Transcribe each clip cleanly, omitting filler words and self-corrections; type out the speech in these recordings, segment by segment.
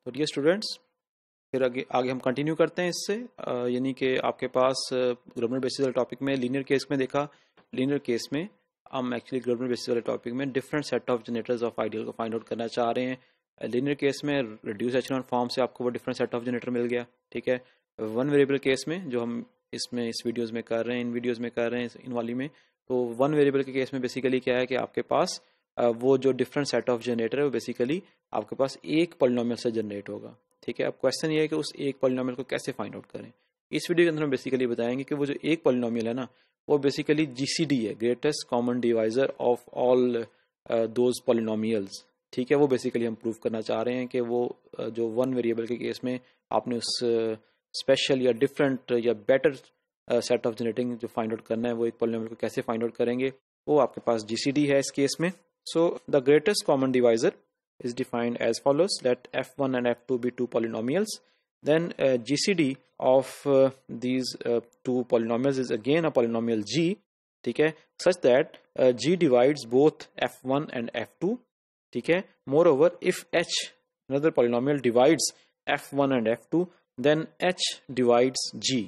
तो dear students, फिर आगे आगे हम कंटिन्यू करते हैं इससे। यानी कि आपके पास ग्रामर बेसिस वाले टॉपिक में लीनियर केस में देखा। लीनियर केस में हम एक्चुअली ग्रामर बेसिस वाले टॉपिक में different set of generators of ideal को फाइंड आउट करना चाह रहे हैं। लीनियर केस में रिड्यूस एचेलॉन फॉर्म से आपको वो डिफरेंट सेट ऑफ जनरेटर मिल गया, ठीक है। वन वेरिएबल केस में जो हम इसमें इस वीडियोज़ में कर रहे हैं, इन वीडियोज़ में कर रहे हैं, इन वाली में, तो वन वेरिएबल के केस में बेसिकली क्या है कि आपके पास वो जो डिफरेंट सेट ऑफ जनरेटर है वो बेसिकली आपके पास एक पॉलिनोमियल से जनरेट होगा, ठीक है। अब क्वेश्चन ये है कि उस एक पॉलिनोमियल को कैसे फाइंड आउट करें। इस वीडियो के अंदर हम बेसिकली बताएंगे कि वो जो एक पॉलिनोमियल है ना, वो बेसिकली जीसीडी है, greatest common divisor of all those polynomials, ठीक है। वो बेसिकली हम प्रूव करना चाह रहे हैं कि वो जो वन वेरिएबल के केस में आपने उस स्पेशल या डिफरेंट या बेटर सेट ऑफ जनरेटिंग जो फाइंड आउट करना है, वो एक पॉलिनोमियल को कैसे फाइंड आउट करेंगे, वो आपके पास जीसीडी है इस केस में। So the greatest common divisor is defined as follows: let f1 and f2 be two polynomials. Then GCD of these two polynomials is again a polynomial g, ठीक है, such that g divides both f1 and f2, ठीक है. Moreover, if h, another polynomial, divides f1 and f2, then h divides g,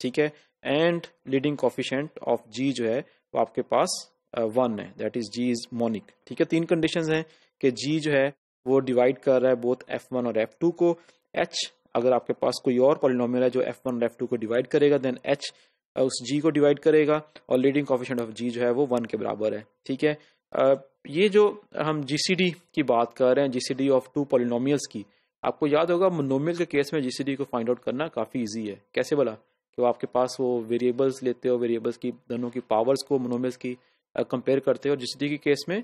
ठीक है. And leading coefficient of g जो है वो आपके पास 1 है, that is G is monic, ठीक है। तीन कंडीशंस हैं कि जी जो है वो डिवाइड कर रहा है बोथ f1 और f2 को। h, अगर आपके पास कोई और पॉलिनोमियल है जो f1 और f2 को डिवाइड करेगा, देन h उस g को डिवाइड करेगा, और लीडिंग कोएफिशिएंट ऑफ g जो है वो 1 के बराबर है, ठीक है। ये जो हम जीसीडी की बात कर रहे हैं, जीसीडी ऑफ टू पॉलिनोमियल्स की, आपको याद होगा मोनोमियल के केस में जीसीडी को फाइंड आउट करना काफ़ी ईजी है। कैसे बोला कि वो आपके पास वो वेरिएबल्स लेते हो, वेरिएबल्स की दोनों की पावर्स को मोनोमियल्स की कंपेयर करते हो। जीसीडी के केस में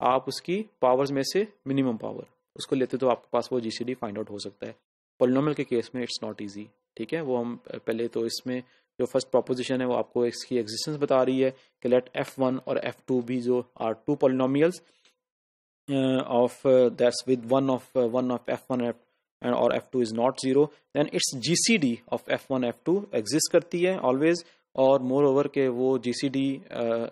आप उसकी पावर्स में से मिनिमम पावर उसको लेते तो आपके पास वो जीसीडी फाइंड आउट हो सकता है। पॉलिनोमियल के केस में इट्स नॉट इजी, ठीक है। वो हम पहले तो इसमें जो फर्स्ट प्रोपोजिशन है वो आपको इसकी एग्जिस्टेंस बता रही है कि लेट f1 और f2 भी जो are two polynomials of that's with one of f1 और f2 is not zero, then it's GCD of f1 f2 exist करती है ऑलवेज, और मोर ओवर के वो जीसीडी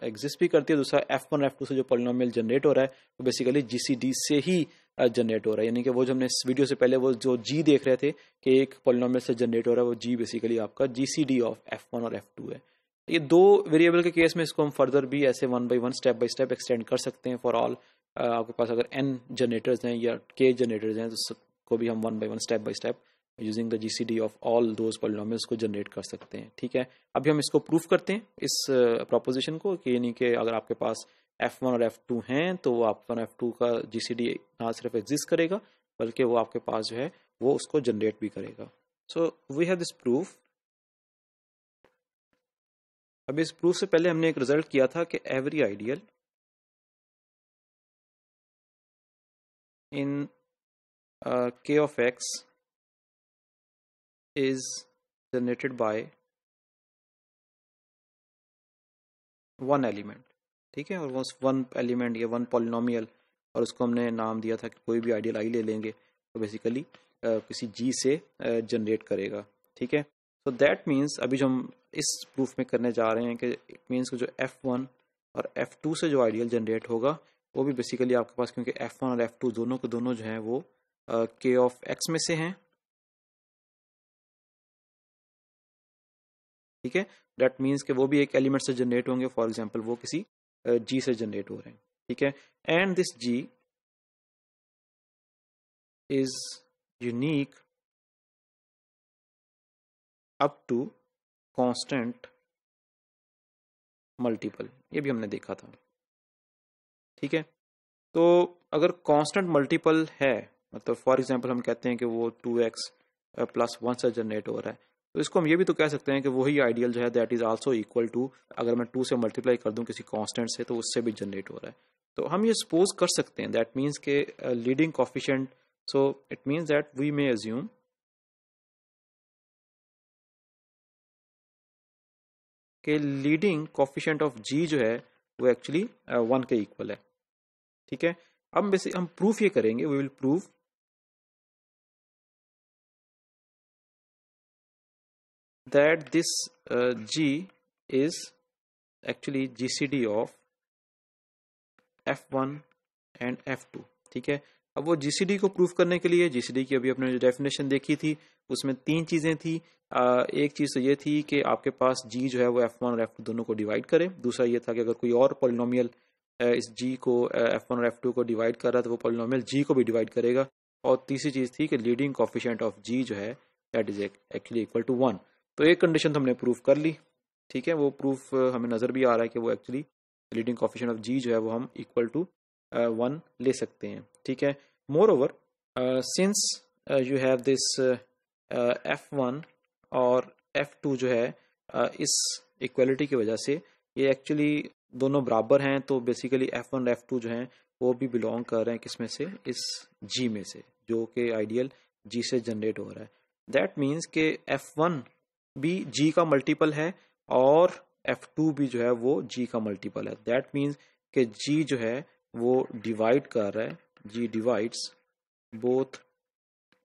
एग्जिस्ट भी करती है। दूसरा f1 f2 से जो पॉलिनोमियल जनरेट हो रहा है वो बेसिकली जीसीडी से ही जनरेट हो रहा है, यानी कि वो जो हमने इस वीडियो से पहले वो जो जी देख रहे थे कि एक पॉलिनोमियल से जनरेट हो रहा है, वो जी बेसिकली आपका जीसीडी ऑफ f1 और f2 है। ये दो वेरिएबल के केस में इसको हम फर्दर भी ऐसे one by one step by step extend कर सकते हैं फॉर ऑल। आपके पास अगर n जनरेटर्स हैं या k जनरेटर्स हैं तो सबको भी हम one by one step by step using the GCD of all those polynomials को जनरेट कर सकते हैं, ठीक है। अभी हम इसको प्रूफ करते हैं इस प्रोपोजिशन को कि यानी कि अगर आपके पास f1 और f2 हैं तो वो f1 f2 का जीसीडी ना सिर्फ एग्जिस्ट करेगा बल्कि वो आपके पास जो है वो उसको जनरेट भी करेगा। So we have this proof. अभी इस प्रूफ से पहले हमने एक रिजल्ट किया था कि every ideal in k of x is generated by one element, ठीक है। और वो वन एलिमेंट या वन पॉलिनोमियल, और उसको हमने नाम दिया था कि कोई भी आइडियल आई ले लेंगे तो बेसिकली किसी जी से जनरेट करेगा, ठीक है। सो दैट मीन्स अभी जो हम इस प्रूफ में करने जा रहे हैं कि इट मीन्स जो f1 और f2 से जो आइडियल जनरेट होगा वो भी बेसिकली आपके पास, क्योंकि f1 और f2 दोनों के दोनों जो हैं वो k ऑफ x में से हैं, ठीक है। दैट मीन्स कि वो भी एक एलिमेंट से जनरेट होंगे, फॉर एग्जांपल वो किसी जी से जनरेट हो रहे हैं, ठीक है। And this G is unique up to constant multiple, ये भी हमने देखा था, ठीक है। तो अगर कांस्टेंट मल्टीपल है, मतलब फॉर एग्जांपल हम कहते हैं कि वो 2x + 1 से जनरेट हो रहा है, तो इसको हम ये भी तो कह सकते हैं कि वही आइडियल जो है that is also equal to, अगर मैं 2 से मल्टीप्लाई कर दूं किसी कांस्टेंट से तो उससे भी जनरेट हो रहा है। तो हम ये सपोज कर सकते हैं दैट मीन्स के leading coefficient, so it means that we may assume कि लीडिंग कोएफिशिएंट ऑफ जी जो है वो एक्चुअली 1 के इक्वल है, ठीक है। अब बेसिक हम प्रूफ ये करेंगे, we will prove that this G is actually GCD of F1 and F2, ठीक है। अब वो जीसीडी को प्रूफ करने के लिए, जीसीडी की अभी अपने जो डेफिनेशन देखी थी उसमें 3 चीज़ें थी। एक चीज़ तो ये थी कि आपके पास जी जो है वो F1 और F2 दोनों को डिवाइड करे। दूसरा ये था कि अगर कोई और पॉलिनोमियल इस जी को F1 और F2 को डिवाइड कर रहा है तो वो पॉलिनोमियल जी को भी डिवाइड करेगा। और तीसरी चीज़ थी कि लीडिंग कोफिशिएंट ऑफ जी जो है that is actually equal to 1। तो एक कंडीशन तो हमने प्रूफ कर ली, ठीक है, वो प्रूफ हमें नज़र भी आ रहा है कि वो actually leading coefficient of G जो है वो हम इक्वल टू 1 ले सकते हैं, ठीक है। More over since you have this F1 और F2 जो है इस इक्वलिटी की वजह से ये एक्चुअली दोनों बराबर हैं, तो बेसिकली F1 और F2 जो हैं वो भी बिलोंग कर रहे हैं किस में से, इस G में से, जो कि आइडियल G से जनरेट हो रहा है। दैट मीन्स कि F1 भी G का मल्टीपल है और F2 भी जो है वो G का मल्टीपल है। दैट मीन्स कि G जो है वो डिवाइड कर रहा है, G divides both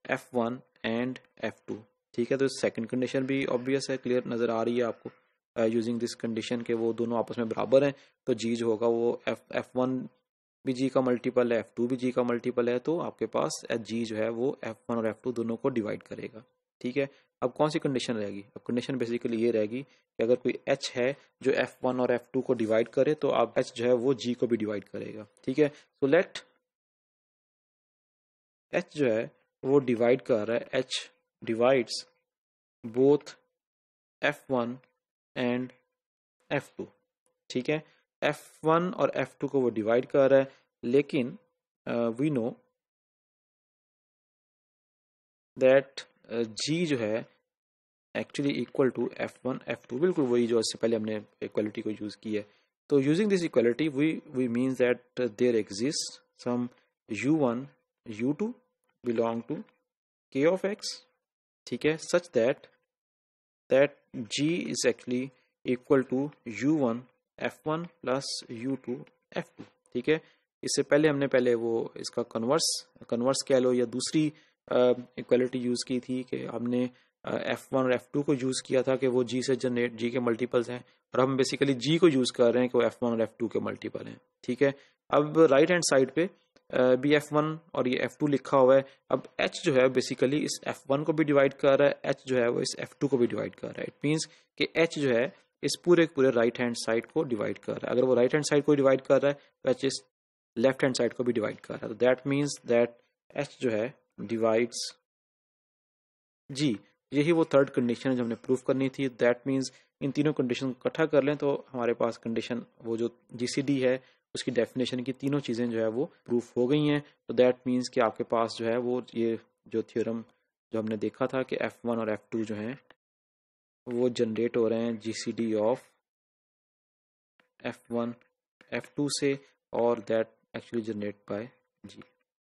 F1 and F2, ठीक है। तो सेकंड कंडीशन भी ऑब्वियस है, क्लियर नज़र आ रही है आपको यूजिंग दिस कंडीशन के वो दोनों आपस में बराबर हैं। तो G जो होगा वो F1 भी G का मल्टीपल है, F2 भी G का मल्टीपल है, तो आपके पास G जो है वो F1 और F2 दोनों को डिवाइड करेगा, ठीक है। अब कौन सी कंडीशन रहेगी? अब कंडीशन बेसिकली ये रहेगी कि अगर कोई H है जो F1 और F2 को डिवाइड करे तो अब H जो है वो G को भी डिवाइड करेगा, ठीक है। सो लेट H जो है वो डिवाइड कर रहा है, H divides both F1 and F2, ठीक है। F1 और F2 को वो डिवाइड कर रहा है, लेकिन वी नो दैट G जो है actually equal to F1 F2, बिल्कुल वही जो इससे पहले हमने इक्वलिटी को यूज की है। तो using this equality we means that there exist some U1 U2 belong to K of X, ठीक है, such that G is actually equal to U1 F1 plus U2 F2, ठीक है। इससे पहले हमने वो इसका कन्वर्स कह लो या दूसरी इक्वलिटी यूज की थी कि हमने F1 और F2 को यूज किया था कि वो G से जनरेट, G के मल्टीपल्स हैं, और हम बेसिकली G को यूज कर रहे हैं कि वो F1 और F2 के मल्टीपल हैं, ठीक है। अब राइट हैंड साइड पे भी F1 और ये F2 लिखा हुआ है। अब H जो है बेसिकली इस F1 को भी डिवाइड कर रहा है, H जो है वो इस F2 को भी डिवाइड कर रहा है। इट मीन्स कि H जो है इस पूरे राइट हैंड साइड को डिवाइड कर रहा है। अगर वो राइट हैंड साइड को डिवाइड कर रहा है तो H इस लेफ्ट हैंड साइड को भी डिवाइड कर रहा है। तो दैट मीन्स दैट H जो है डिवाइड्स G। यही वो थर्ड कंडीशन है जो हमने प्रूफ करनी थी। दैट मीन्स इन तीनों कंडीशन को इकट्ठा कर लें तो हमारे पास कंडीशन वो जो GCD है उसकी डेफिनेशन की तीनों चीज़ें जो है वो प्रूफ हो गई हैं। तो दैट मीन्स कि आपके पास जो है वो ये जो थ्योरम जो हमने देखा था कि F1 और F2 जो हैं वो जनरेट हो रहे हैं GCD ऑफ F1 F2 से, और that actually generate by G,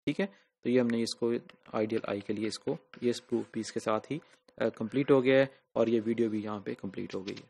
ठीक है। तो ये हमने इसको आइडियल आई के लिए इसको ये प्रूफ भी इसके साथ ही कंप्लीट हो गया है, और ये वीडियो भी यहाँ पे कंप्लीट हो गई है।